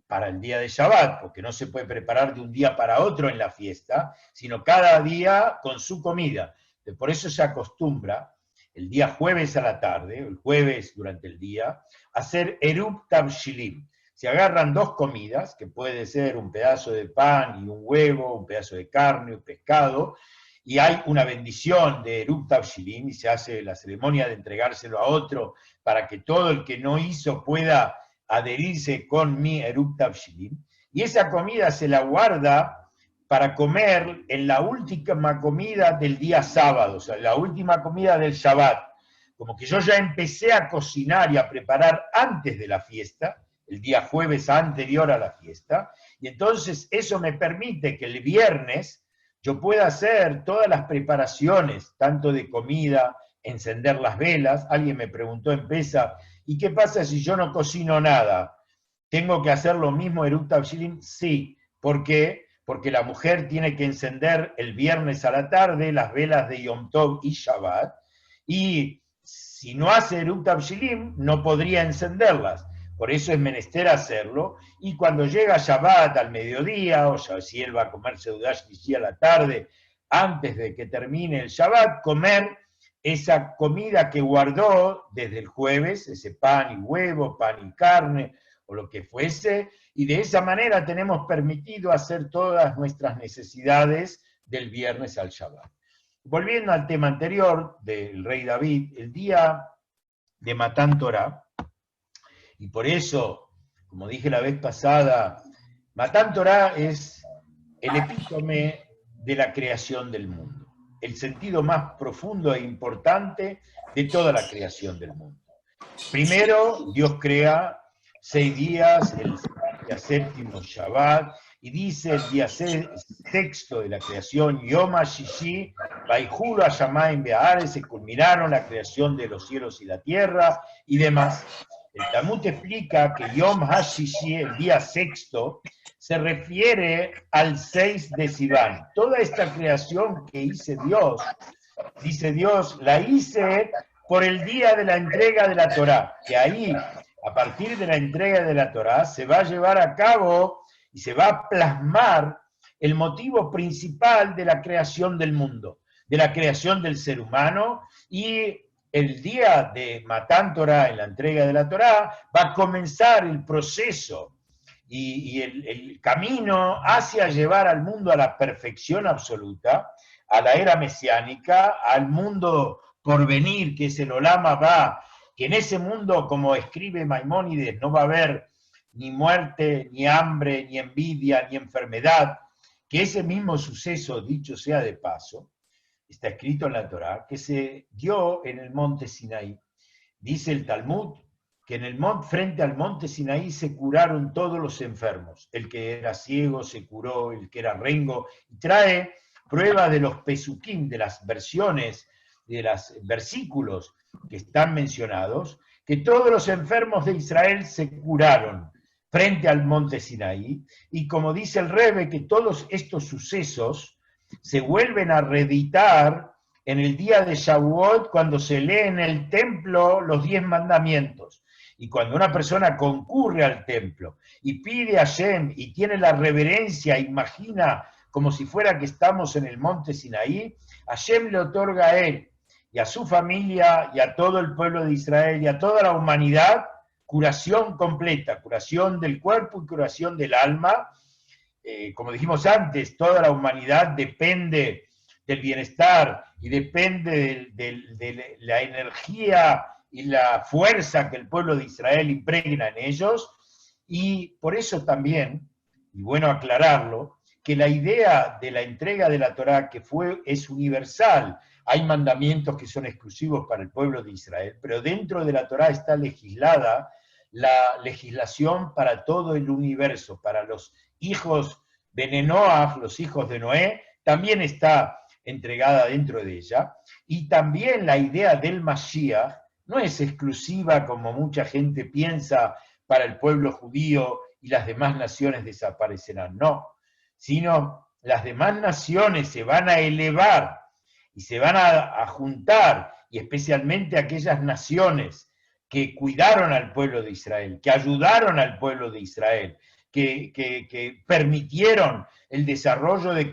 para el día de Shabbat, porque no se puede preparar de un día para otro en la fiesta, sino cada día con su comida. Por eso se acostumbra el día jueves a la tarde, el jueves durante el día, hacer Eruv Tavshilim. Se agarran 2 comidas, que puede ser un pedazo de pan y un huevo, un pedazo de carne, un pescado, y hay una bendición de Eruv Tavshilim, y se hace la ceremonia de entregárselo a otro, para que todo el que no hizo pueda adherirse con mi Eruv Tavshilim, y esa comida se la guarda para comer en la última comida del día sábado, o sea, la última comida del Shabbat. Como que yo ya empecé a cocinar y a preparar antes de la fiesta, el día jueves anterior a la fiesta, y entonces eso me permite que el viernes yo pueda hacer todas las preparaciones, tanto de comida, encender las velas. Alguien me preguntó en Pesaj, ¿y qué pasa si yo no cocino nada? ¿Tengo que hacer lo mismo Eruv Tavshilim? Sí. ¿Por qué? Porque la mujer tiene que encender el viernes a la tarde las velas de Yom Tov y Shabbat, y si no hace Eruv Tavshilim no podría encenderlas. Por eso es menester hacerlo, y cuando llega Shabbat al mediodía, o sea, si él va a comer Seudah Shlishi a la tarde, antes de que termine el Shabbat, comer esa comida que guardó desde el jueves, ese pan y huevo, pan y carne, o lo que fuese, Y de esa manera tenemos permitido hacer todas nuestras necesidades del viernes al Shabbat. Volviendo al tema anterior del rey David, el día de Matán Torá, y por eso, como dije la vez pasada, Matán Torá es el epítome de la creación del mundo, el sentido más profundo e importante de toda la creación del mundo. Primero, Dios crea 6 días, el día séptimo Shabbat, y dice el día sexto de la creación, Yom HaShishi, Vaihulu HaShamayim Be'aretz, se culminaron la creación de los cielos y la tierra, y demás. El Talmud explica que Yom HaShishi, el día sexto, se refiere al 6 de Sivan. Toda esta creación que hice Dios, dice Dios, la hice por el día de la entrega de la Torá, que ahí, a partir de la entrega de la Torá, se va a llevar a cabo y se va a plasmar el motivo principal de la creación del mundo, de la creación del ser humano, y el día de Matán Torá, en la entrega de la Torá, va a comenzar el proceso y el camino hacia llevar al mundo a la perfección absoluta, a la era mesiánica, al mundo por venir, que es el Olam Abba, que en ese mundo, como escribe Maimónides, no va a haber ni muerte, ni hambre, ni envidia, ni enfermedad, que ese mismo suceso, dicho sea de paso, está escrito en la Torá, que se dio en el monte Sinaí. Dice el Talmud que en el monte, frente al monte Sinaí se curaron todos los enfermos. El que era ciego se curó, el que era rengo, y trae prueba de los pesukim, de las versiones, de los versículos que están mencionados, que todos los enfermos de Israel se curaron frente al monte Sinaí, y como dice el Rebbe, que todos estos sucesos se vuelven a reeditar en el día de Shavuot, cuando se lee en el templo los 10 mandamientos. Y cuando una persona concurre al templo y pide a Hashem y tiene la reverencia, imagina como si fuera que estamos en el monte Sinaí, Hashem le otorga a él y a su familia y a todo el pueblo de Israel y a toda la humanidad curación completa, curación del cuerpo y curación del alma. Como dijimos antes, toda la humanidad depende del bienestar y depende de la energía y la fuerza que el pueblo de Israel impregna en ellos, y por eso también, y bueno aclararlo, que la idea de la entrega de la Torá es universal. Hay mandamientos que son exclusivos para el pueblo de Israel, pero dentro de la Torá está legislada la legislación para todo el universo, para los hijos de Noaj, los hijos de Noé, también está entregada dentro de ella, y también la idea del Mashiach no es exclusiva, como mucha gente piensa, para el pueblo judío y las demás naciones desaparecerán, no, sino las demás naciones se van a elevar y se van a juntar, y especialmente aquellas naciones que cuidaron al pueblo de Israel, que ayudaron al pueblo de Israel, que permitieron el desarrollo de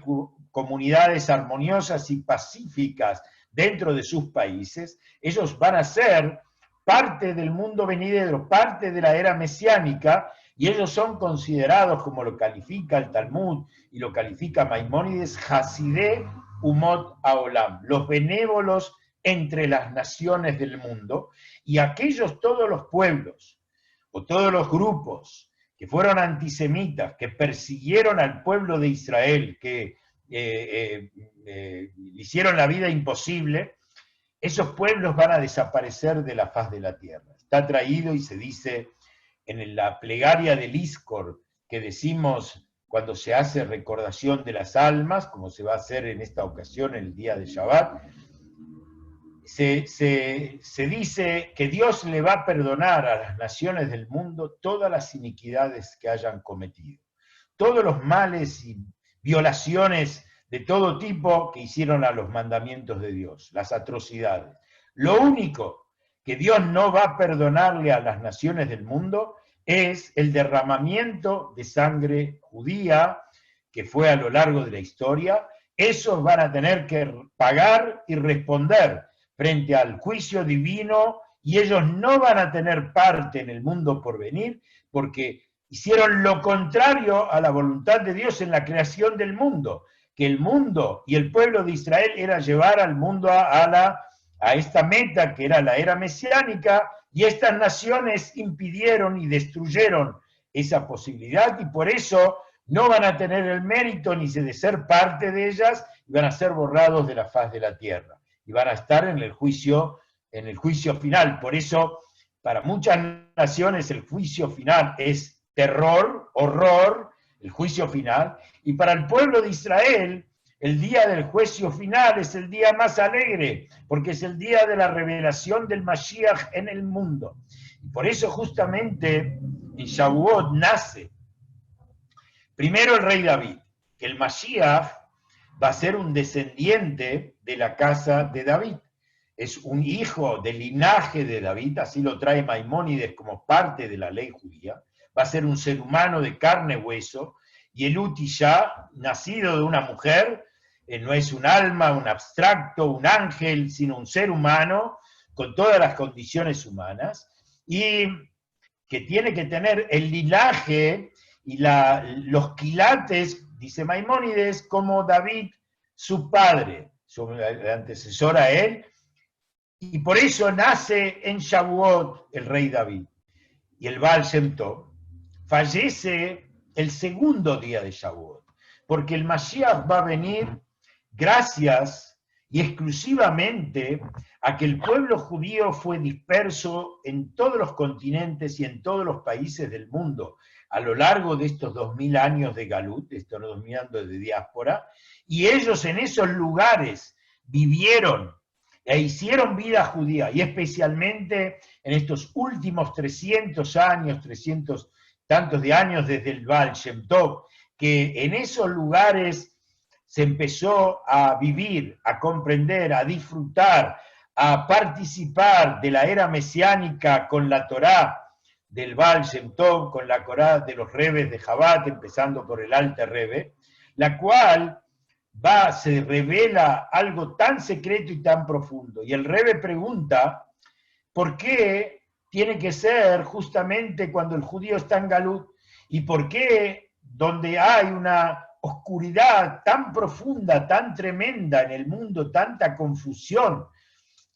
comunidades armoniosas y pacíficas dentro de sus países, ellos van a ser parte del mundo venidero, parte de la era mesiánica, y ellos son considerados, como lo califica el Talmud y lo califica Maimónides, Hasidé Umot Haolam, los benévolos entre las naciones del mundo, y aquellos todos los pueblos o todos los grupos que fueron antisemitas, que persiguieron al pueblo de Israel, que hicieron la vida imposible, esos pueblos van a desaparecer de la faz de la tierra. Está traído y se dice en la plegaria del Iskor, que decimos cuando se hace recordación de las almas, como se va a hacer en esta ocasión, el día de Shabbat, se dice que Dios le va a perdonar a las naciones del mundo todas las iniquidades que hayan cometido, todos los males y violaciones de todo tipo que hicieron a los mandamientos de Dios, las atrocidades. Lo único que Dios no va a perdonarle a las naciones del mundo es el derramamiento de sangre judía que fue a lo largo de la historia. Esos van a tener que pagar y responder frente al juicio divino, y ellos no van a tener parte en el mundo por venir, porque hicieron lo contrario a la voluntad de Dios en la creación del mundo, que el mundo y el pueblo de Israel era llevar al mundo a esta meta que era la era mesiánica, y estas naciones impidieron y destruyeron esa posibilidad, y por eso no van a tener el mérito ni de ser parte de ellas, y van a ser borrados de la faz de la tierra, y van a estar en el juicio final. Por eso, para muchas naciones el juicio final es terror, horror, el juicio final, y para el pueblo de Israel el día del juicio final es el día más alegre, porque es el día de la revelación del Mashiach en el mundo. Y por eso justamente en Shavuot nace primero el rey David, que el Mashiach va a ser un descendiente de la casa de David. Es un hijo del linaje de David, así lo trae Maimónides como parte de la ley judía. Va a ser un ser humano de carne y hueso, y el Utishá, nacido de una mujer, no es un alma, un abstracto, un ángel, sino un ser humano con todas las condiciones humanas, y que tiene que tener el linaje y los quilates, dice Maimónides, como David, su padre, su antecesor a él, y por eso nace en Shavuot el rey David. Y el Baal Shem Tov fallece el segundo día de Shavuot, porque el Mashiach va a venir gracias y exclusivamente a que el pueblo judío fue disperso en todos los continentes y en todos los países del mundo a lo largo de estos 2000 años de Galut, estos 2000 años de diáspora, y ellos en esos lugares vivieron e hicieron vida judía, y especialmente en estos últimos 300 años, 300 tantos de años desde el Baal Shem Tov, que en esos lugares se empezó a vivir, a comprender, a disfrutar, a participar de la era mesiánica con la Torá del Baal Shem Tov, con la Torá de los Rebes de Jabat, empezando por el Alter Rebbe, la cual se revela algo tan secreto y tan profundo. Y el Rebbe pregunta, ¿por qué tiene que ser justamente cuando el judío está en Galut? ¿Y por qué donde hay una oscuridad tan profunda, tan tremenda en el mundo, tanta confusión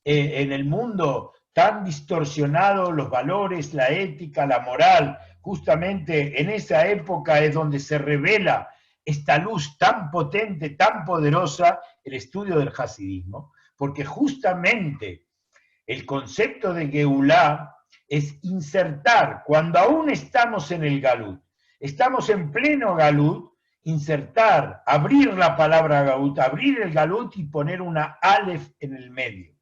en el mundo, tan distorsionado los valores, la ética, la moral? Justamente en esa época es donde se revela esta luz tan potente, tan poderosa, el estudio del hasidismo, porque justamente el concepto de Geulá es insertar, cuando aún estamos en el Galut, estamos en pleno Galut, insertar, abrir la palabra Galut, abrir el Galut y poner una Aleph en el medio.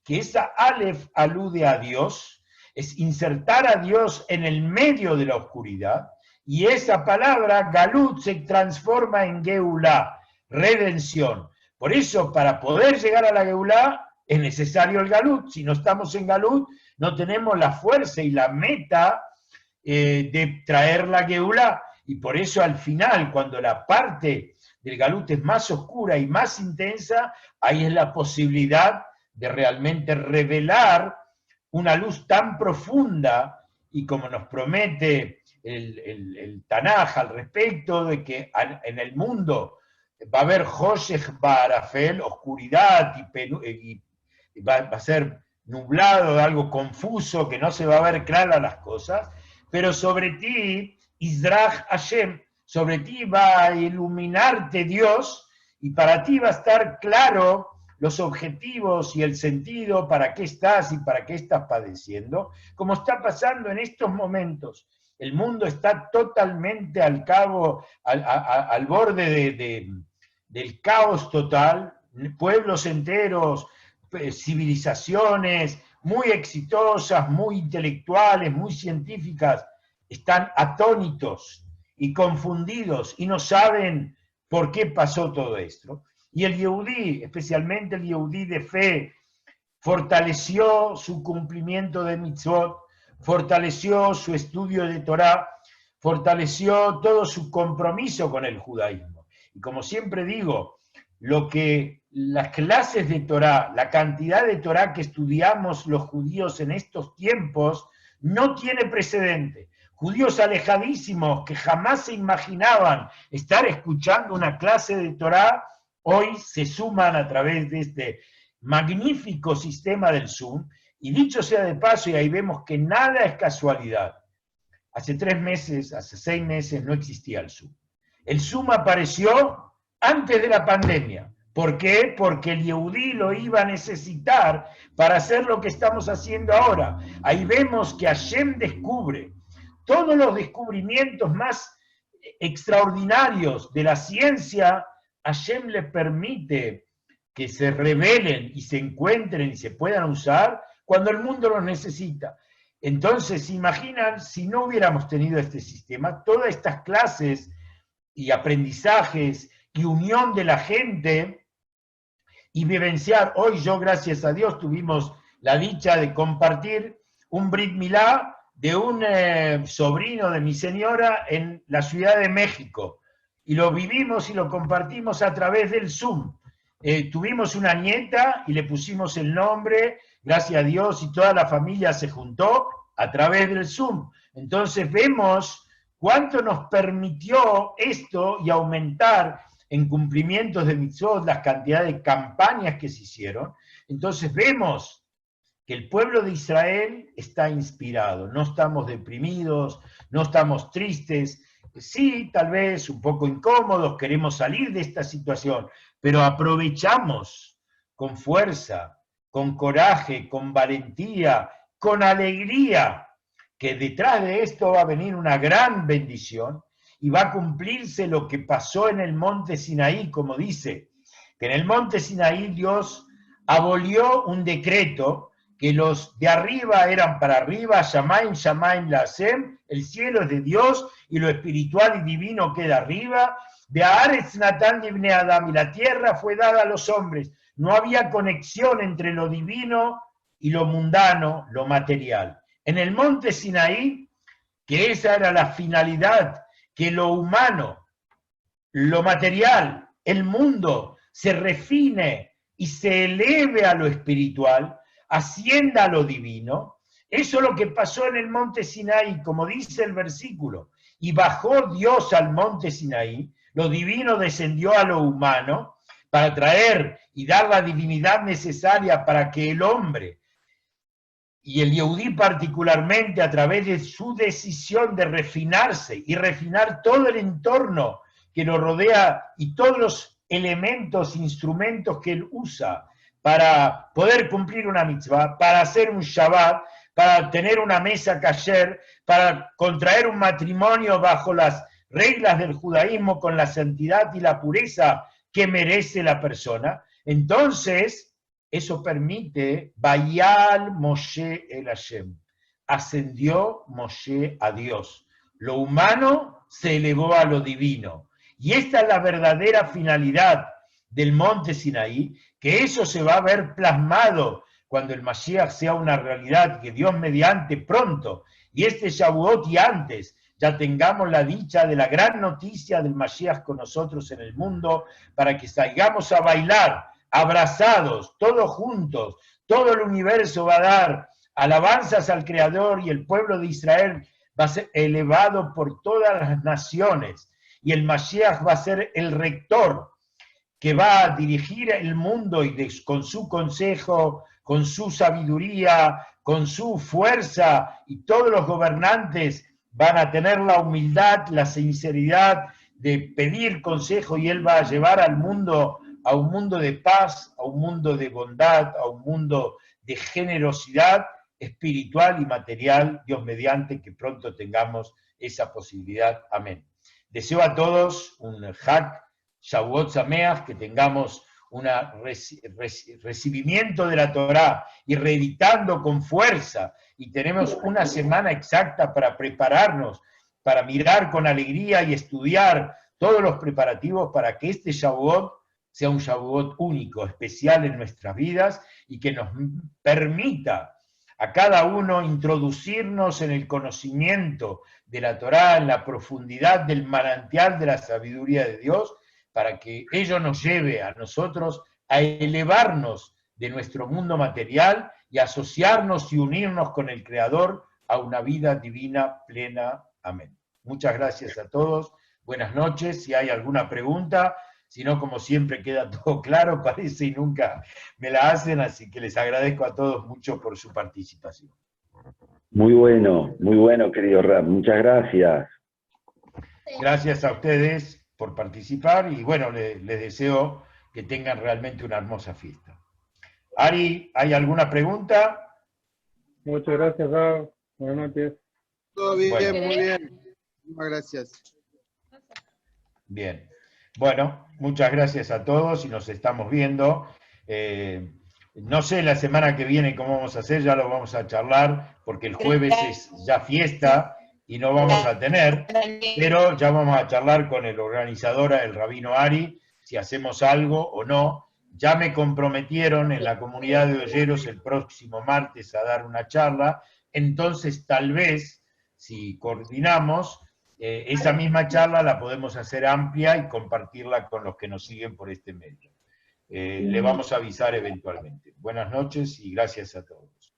Que esa Aleph alude a Dios, es insertar a Dios en el medio de la oscuridad, y esa palabra Galut se transforma en Geulá, redención. Por eso, para poder llegar a la Geulá, es necesario el Galut. Si no estamos en Galut, no tenemos la fuerza y la meta de traer la Geulá. Y por eso al final, cuando la parte del Galut es más oscura y más intensa, ahí es la posibilidad de realmente revelar una luz tan profunda, y como nos promete el Tanaj al respecto, de que en el mundo va a haber Hoshech Barafel, oscuridad, y va a ser nublado, algo confuso, que no se va a ver claras las cosas, pero sobre ti, Izrach Hashem, sobre ti va a iluminarte Dios, y para ti va a estar claro los objetivos y el sentido, para qué estás y para qué estás padeciendo, como está pasando en estos momentos. El mundo está totalmente al borde del caos total, pueblos enteros, civilizaciones muy exitosas, muy intelectuales, muy científicas, están atónitos y confundidos y no saben por qué pasó todo esto. Y el Yehudí, especialmente el Yehudí de fe, fortaleció su cumplimiento de mitzvot, fortaleció su estudio de Torá, fortaleció todo su compromiso con el judaísmo. Y como siempre digo, las clases de Torá, la cantidad de Torá que estudiamos los judíos en estos tiempos, no tiene precedente, judíos alejadísimos que jamás se imaginaban estar escuchando una clase de Torá, hoy se suman a través de este magnífico sistema del Zoom. Y dicho sea de paso, y ahí vemos que nada es casualidad. Hace 3 meses, hace 6 meses no existía el Zoom. El Zoom apareció antes de la pandemia. ¿Por qué? Porque el Yehudí lo iba a necesitar para hacer lo que estamos haciendo ahora. Ahí vemos que Hashem descubre todos los descubrimientos más extraordinarios de la ciencia. Hashem le permite que se revelen y se encuentren y se puedan usar cuando el mundo los necesita. Entonces, imaginan, si no hubiéramos tenido este sistema, todas estas clases y aprendizajes y unión de la gente y vivenciar. Hoy yo, gracias a Dios, tuvimos la dicha de compartir un Brit Milá de un sobrino de mi señora en la Ciudad de México. Y lo vivimos y lo compartimos a través del Zoom. Tuvimos una nieta y le pusimos el nombre, gracias a Dios, y toda la familia se juntó a través del Zoom. Entonces vemos cuánto nos permitió esto y aumentar en cumplimientos de mitzvot las cantidades de campañas que se hicieron. Entonces vemos que el pueblo de Israel está inspirado, no estamos deprimidos, no estamos tristes, sí, tal vez un poco incómodos, queremos salir de esta situación, pero aprovechamos con fuerza, con coraje, con valentía, con alegría, que detrás de esto va a venir una gran bendición y va a cumplirse lo que pasó en el monte Sinaí, como dice, que en el monte Sinaí Dios abolió un decreto que los de arriba eran para arriba, Shamaim, Shamaim, Lasem, el cielo es de Dios y lo espiritual y divino queda arriba, Be'aretz Natan Libnei Adam, y la tierra fue dada a los hombres. No había conexión entre lo divino y lo mundano, lo material. En el monte Sinaí, que esa era la finalidad, que lo humano, lo material, el mundo, se refine y se eleve a lo espiritual, ascienda a lo divino. Eso es lo que pasó en el monte Sinaí, como dice el versículo. Y bajó Dios al monte Sinaí, lo divino descendió a lo humano, para traer y dar la divinidad necesaria para que el hombre, y el Yehudí particularmente, a través de su decisión de refinarse y refinar todo el entorno que lo rodea y todos los elementos, instrumentos que él usa para poder cumplir una mitzvah, para hacer un Shabbat, para tener una mesa kasher, para contraer un matrimonio bajo las reglas del judaísmo con la santidad y la pureza que merece la persona. Entonces, eso permite, Bayal Moshe el Hashem, ascendió Moshe a Dios. Lo humano se elevó a lo divino. Y esta es la verdadera finalidad del monte Sinaí, que eso se va a ver plasmado cuando el Mashiach sea una realidad, que Dios mediante pronto, y este Shavuot y antes, ya tengamos la dicha de la gran noticia del Mashiach con nosotros en el mundo, para que salgamos a bailar, abrazados, todos juntos, todo el universo va a dar alabanzas al Creador y el pueblo de Israel va a ser elevado por todas las naciones y el Mashiach va a ser el rector que va a dirigir el mundo y con su consejo, con su sabiduría, con su fuerza, y todos los gobernantes van a tener la humildad, la sinceridad de pedir consejo, y él va a llevar al mundo a un mundo de paz, a un mundo de bondad, a un mundo de generosidad espiritual y material, Dios mediante, que pronto tengamos esa posibilidad. Amén. Deseo a todos un Hag Shavuot Sameach, que tengamos un recibimiento de la Torá y reeditando con fuerza, y tenemos una semana exacta para prepararnos, para mirar con alegría y estudiar todos los preparativos para que este Shavuot sea un Shavuot único, especial en nuestras vidas, y que nos permita a cada uno introducirnos en el conocimiento de la Torá, en la profundidad del manantial de la sabiduría de Dios, para que ello nos lleve a nosotros a elevarnos de nuestro mundo material y asociarnos y unirnos con el Creador a a una vida divina plena. Amén. Muchas gracias a todos. Buenas noches. Si hay alguna pregunta, si no, como siempre queda todo claro, parece, y nunca me la hacen, así que les agradezco a todos mucho por su participación. Muy bueno, querido Rab. Muchas gracias. Gracias a ustedes por participar y bueno, les deseo que tengan realmente una hermosa fiesta. Ari, ¿hay alguna pregunta? Muchas gracias, Rab. Buenas noches. Todo bien, Bueno. muy bien. Muchas gracias. Bien. Bueno, muchas gracias a todos y nos estamos viendo. No sé la semana que viene cómo vamos a hacer, ya lo vamos a charlar, porque el jueves es ya fiesta y no vamos a tener, pero ya vamos a charlar con el organizador, el rabino Ari, si hacemos algo o no. Ya me comprometieron en la comunidad de Olleros el próximo martes a dar una charla, entonces tal vez, si coordinamos, esa misma charla la podemos hacer amplia y compartirla con los que nos siguen por este medio. Le vamos a avisar eventualmente. Buenas noches y gracias a todos.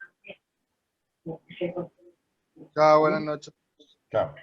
Chao, buenas noches. Chao.